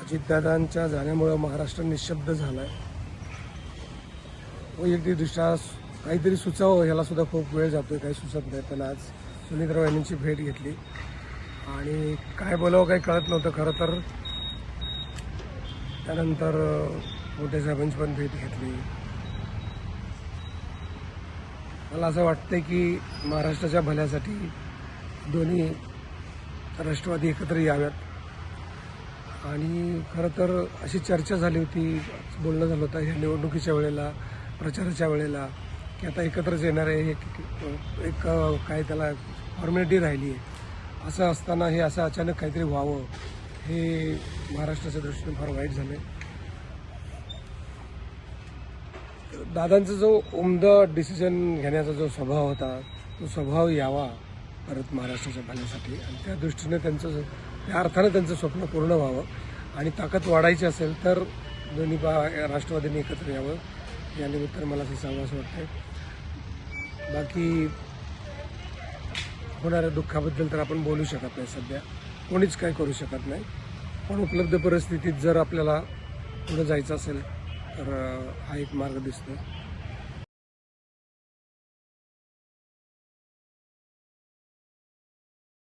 अजितदादांच्या जाण्यामुळे महाराष्ट्र निशब्द झालाय. वैयक्तिकदृष्ट्या काहीतरी सुचावं ह्याला सुद्धा खूप वेळ जातोय, काही सुचत नाही. पण आज सुनीतराव यांची भेट घेतली आणि काय बोलावं काही कळत नव्हतं खरं तर. त्यानंतर मोठे साहेबांची पण भेट घेतली. मला असं वाटतंय की महाराष्ट्राच्या भल्यासाठी दोन्ही राष्ट्रवादी एकत्र याव्यात. आणि खरं तर अशी चर्चा झाली होती, बोलणं झालं होतं ह्या निवडणुकीच्या वेळेला, प्रचाराच्या वेळेला, की आता एकत्रच येणार आहे. एक काय त्याला फॉर्मॅलिटी राहिली आहे. असं असताना हे असं अचानक काहीतरी व्हावं हे महाराष्ट्राच्या दृष्टीने फार वाईट झालं आहे. दादांचा जो उमदा डिसिजन घेण्याचा जो स्वभाव होता, तो स्वभाव यावा परत महाराष्ट्राच्या भल्यासाठी. आणि त्या दृष्टीने त्या अर्थानं त्यांचं स्वप्न पूर्ण व्हावं आणि ताकद वाढायची असेल तर दोन्ही राष्ट्रवादींनी एकत्र यावं. या निमित्तानं मला असं सांगावं वाटतंय. बाकी होणाऱ्या दुःखाबद्दल तर आपण बोलू शकत नाही, सध्या कोणीच काय करू शकत नाही. पण उपलब्ध परिस्थितीत जर आपल्याला पुढे जायचं असेल तर हा एक मार्ग दिसतो.